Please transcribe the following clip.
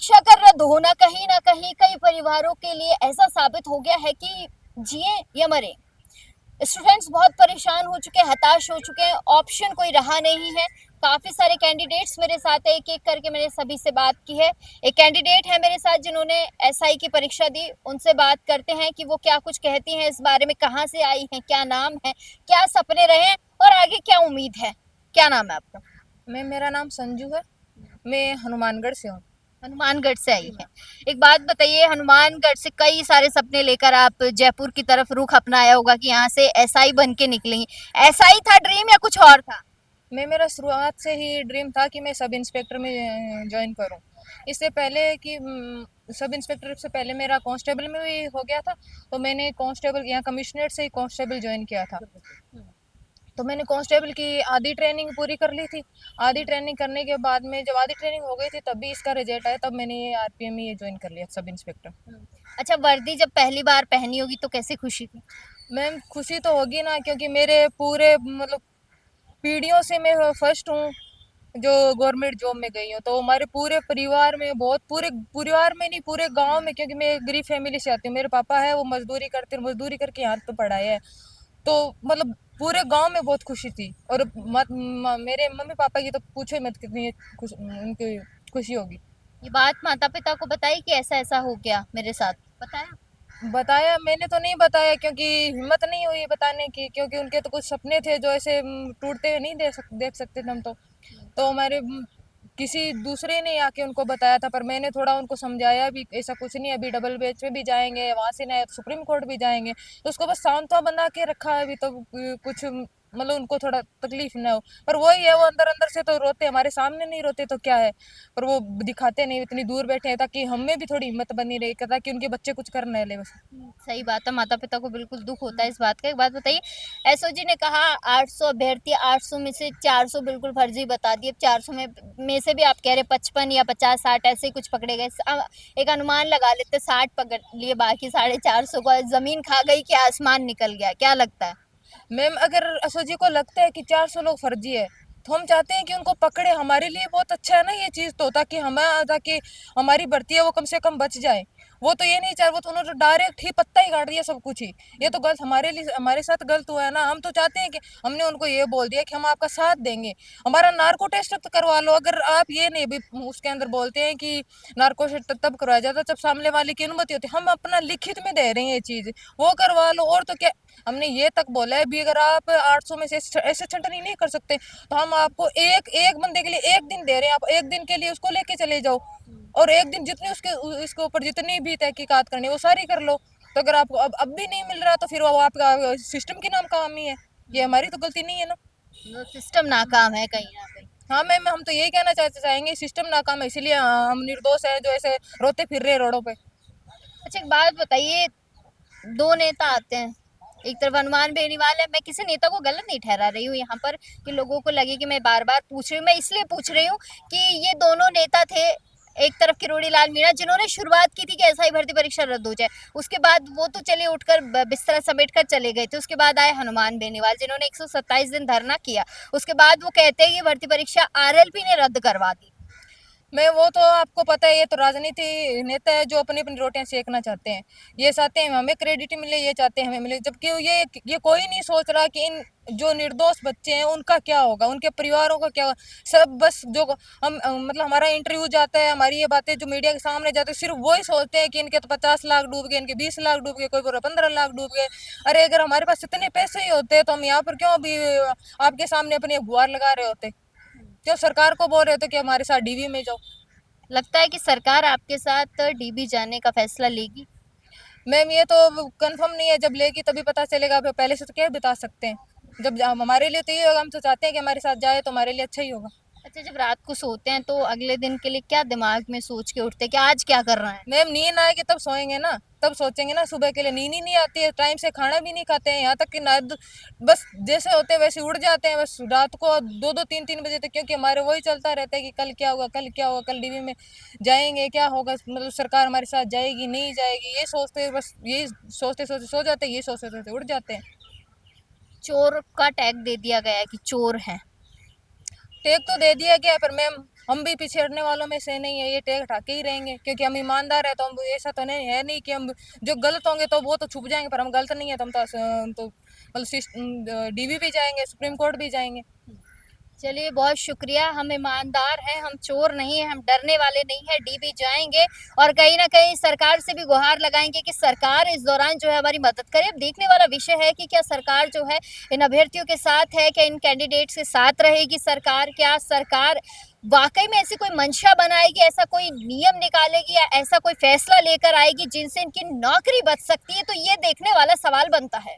परीक्षा का रद्द होना कहीं ना कहीं कई परिवारों के लिए ऐसा साबित हो गया है कि जिए या मरे। स्टूडेंट्स बहुत परेशान हो चुके हैं, हताश हो चुके हैं, ऑप्शन कोई रहा नहीं है। काफी सारे कैंडिडेट्स मेरे साथ है, एक एक करके मैंने सभी से बात की है। एक कैंडिडेट है मेरे साथ जिन्होंने एसआई की परीक्षा दी, उनसे बात करते हैं कि वो क्या कुछ कहती हैं इस बारे में, कहाँ से आई हैं, क्या नाम है, क्या सपने रहे हैं और आगे क्या उम्मीद है। क्या नाम है आपका? मेरा नाम संजू है। मैं हनुमानगढ़ से हूँ। हनुमानगढ़ से आई है। एक बात बताइए, हनुमानगढ़ से कई सारे सपने लेकर आप जयपुर की तरफ रुख अपनाया होगा कि यहाँ से एसआई बन के निकली। एसआई था ड्रीम या कुछ और था? मेरा शुरुआत से ही ड्रीम था कि मैं सब इंस्पेक्टर में ज्वाइन करूँ। इससे पहले कि सब इंस्पेक्टर से पहले मेरा कांस्टेबल में भी हो गया था। तो मैंने कांस्टेबल यहाँ कमिश्नरेट से ही कांस्टेबल ज्वाइन किया था। तो मैंने कांस्टेबल की आधी ट्रेनिंग पूरी कर ली थी। आधी ट्रेनिंग करने के बाद में जब आधी ट्रेनिंग हो गई थी तब भी इसका रिजल्ट आया, तब मैंने ये आरपीएम में ये ज्वाइन कर लिया सब इंस्पेक्टर। अच्छा, वर्दी जब पहली बार पहनी होगी तो कैसी खुशी थी? मैम खुशी तो होगी ना, क्योंकि मेरे पूरे मतलब पीढ़ियों से मैं फर्स्ट हूँ जो गवर्नमेंट जॉब में गई हूँ। तो हमारे पूरे परिवार में बहुत, पूरे परिवार में नहीं पूरे गांव में, क्योंकि मैं गरीब फैमिली से आती हूँ। मेरे पापा है वो मजदूरी करते, मजदूरी करके यहाँ पे पढ़ाए है। तो मतलब पूरे गांव में बहुत खुशी थी। और मेरे मम्मी पापा की तो पूछो ही मत कितनी उनकी खुशी होगी। ये बात माता पिता को बताई कि ऐसा ऐसा हो गया मेरे साथ? बताया? बताया मैंने तो नहीं बताया, क्योंकि हिम्मत नहीं हुई बताने की, क्योंकि उनके तो कुछ सपने थे जो ऐसे टूटते हुए नहीं देख सकते थे हम तो हमारे किसी दूसरे ने आके उनको बताया था। पर मैंने थोड़ा उनको समझाया भी, ऐसा कुछ नहीं, अभी डबल बेंच में भी जाएंगे, वहां से ना तो सुप्रीम कोर्ट भी जाएंगे। तो उसको बस सांत्वना बना के रखा है अभी तो कुछ मतलब उनको थोड़ा तकलीफ ना हो। पर वही है, वो अंदर अंदर से तो रोते, हमारे सामने नहीं रोते तो क्या है, पर वो दिखाते नहीं, इतनी दूर बैठे हैं ताकि हमें भी थोड़ी हिम्मत बनी रहे, ताकि उनके बच्चे कुछ कर न ले बस। सही बात है, माता पिता को बिल्कुल दुख होता है इस बात का। एक बात बताइए, एसओजी ने कहा 800 अभ्यर्थी, 800 में से 400 बिल्कुल फर्जी बता दिए। 400 में से भी आप कह रहे 55 या 50-60 ऐसे ही कुछ पकड़े गए। एक अनुमान लगा लेते 60 पकड़ लिए, बाकी 450 को जमीन खा गई कि आसमान निकल गया, क्या लगता है? मैम अगर असोजी को लगता है कि 400 लोग फर्जी है तो हम चाहते हैं कि उनको पकड़े। हमारे लिए बहुत अच्छा है ना ये चीज, तो ताकि हमारी भर्ती है वो कम से कम बच जाए। वो तो ये नहीं चाह, वो तो उन्होंने डायरेक्ट ही पत्ता ही काट दिया सब कुछ ही। ये तो गलत हमारे लिए, हमारे साथ गलत हुआ है ना। हम तो चाहते हैं कि हमने उनको ये बोल दिया कि हम आपका साथ देंगे, हमारा नार्को टेस्ट तो करवा लो। अगर आप ये नहीं भी उसके अंदर बोलते हैं कि नार्को टेस्ट तब करवाया जाता जब सामने वाले की अनुमति होती, हम अपना लिखित में दे रहे हैं ये चीज, वो करवा लो। और तो क्या, हमने ये तक बोला है भी अगर आप 800 में से ऐसे छंटनी नहीं कर सकते तो हम आपको एक एक बंदे के लिए एक दिन दे रहे हैं, आप एक दिन के लिए उसको लेके चले जाओ। और एक दिन जितनी उसके इसके ऊपर जितनी भी तहकीकात करनी है वो सारी कर लो। तो अगर आपको अब भी नहीं मिल रहा तो फिर वो आपका सिस्टम की नाम खामी है, ये हमारी तो गलती नहीं है ना। सिस्टम नाकाम है कहीं ना कहीं। हाँ मैम, हम तो यही कहना चाहेंगे सिस्टम नाकाम है, इसीलिए हम निर्दोष हैं जो ऐसे रोते फिर रहे हैं रोडों पे। अच्छा, एक बात बताइए, दो नेता आते हैं, एक तरफ हनुमान बेनीवाल है। मैं किसी नेता को गलत नहीं ठहरा रही हूँ यहाँ पर कि लोगों को लगे कि मैं बार बार पूछ रही हूँ। मैं इसलिए पूछ रही हूँ कि ये दोनों नेता थे, एक तरफ किरोड़ी लाल मीणा जिन्होंने शुरुआत की थी कि एसआई भर्ती परीक्षा रद्द हो जाए, उसके बाद वो तो चले उठकर बिस्तर समेट कर चले गए थे। उसके बाद आए हनुमान बेनीवाल जिन्होंने 127 दिन धरना किया। उसके बाद वो कहते हैं कि भर्ती परीक्षा आरएलपी ने रद्द करवा दी। मैं वो तो आपको पता है, ये तो राजनीति नेता है जो अपनी अपनी रोटियां सेकना चाहते हैं। ये चाहते हैं हमें क्रेडिट मिले, ये चाहते हैं हमें मिले, जबकि ये कोई नहीं सोच रहा कि इन जो निर्दोष बच्चे हैं उनका क्या होगा, उनके परिवारों का क्या होगा। सब बस जो हम मतलब हमारा इंटरव्यू जाता है, हमारी ये बातें जो मीडिया के सामने जाती है, सिर्फ वही सोचते हैं कि इनके तो 50 लाख डूब गए, इनके 20 लाख डूब गए, कोई बोल 15 लाख डूब गए। अरे अगर हमारे पास इतने पैसे ही होते तो हम यहाँ पर क्यों अभी आपके सामने अपनी गुहार लगा रहे होते, क्यों सरकार को बोल रहे होते कि हमारे साथ डीवी में जाओ। लगता है कि सरकार आपके साथ डीबी जाने का फैसला लेगी? मैम ये तो कंफर्म नहीं है, जब लेगी तभी पता चलेगा। पहले से तो क्या बता सकते हैं। जब हमारे लिए तो ये होगा, हम तो चाहते हैं कि हमारे साथ जाए तो हमारे लिए अच्छा ही होगा। अच्छा, जब रात को सोते हैं तो अगले दिन के लिए क्या दिमाग में सोच के उठते हैं कि आज क्या करना है? मैम नींद आएगी तब सोएंगे ना, तब सोचेंगे ना। सुबह के लिए नींद ही नहीं आती है, टाइम से खाना भी नहीं खाते हैं, यहाँ तक कि ना बस जैसे होते हैं वैसे उड़ जाते हैं बस रात को 2-2 3-3 बजे तक, क्योंकि हमारे वही चलता रहता है कि कल क्या होगा, कल क्या होगा, कल डीवी में जाएंगे क्या होगा, मतलब सरकार हमारे साथ जाएगी नहीं जाएगी, ये सोचते बस, यही सोचते सोचते सो जाते हैं, ये सोचते सोचते उड़ जाते हैं। चोर का टैग दे दिया गया है कि चोर है। टेक तो दे दिया गया है, पर मैम हम भी पीछे हटने वालों में से नहीं है, ये टेक ठाके ही रहेंगे क्योंकि हम ईमानदार है। तो हम ऐसा तो नहीं है नहीं कि हम जो गलत होंगे तो वो तो छुप जाएंगे, पर हम गलत नहीं है तो हम तो मतलब डीवी भी जाएंगे, सुप्रीम कोर्ट भी जाएंगे। चलिए बहुत शुक्रिया, हम ईमानदार हैं, हम चोर नहीं है, हम डरने वाले नहीं है, डी भी जाएंगे और कहीं ना कहीं सरकार से भी गुहार लगाएंगे कि सरकार इस दौरान जो है हमारी मदद करे। अब देखने वाला विषय है कि क्या सरकार जो है इन अभ्यर्थियों के साथ है, क्या इन कैंडिडेट्स के साथ रहेगी सरकार, क्या सरकार वाकई में ऐसी कोई मंशा बनाएगी, ऐसा कोई नियम निकालेगी या ऐसा कोई फैसला लेकर आएगी जिनसे इनकी नौकरी बच सकती है, तो ये देखने वाला सवाल बनता है।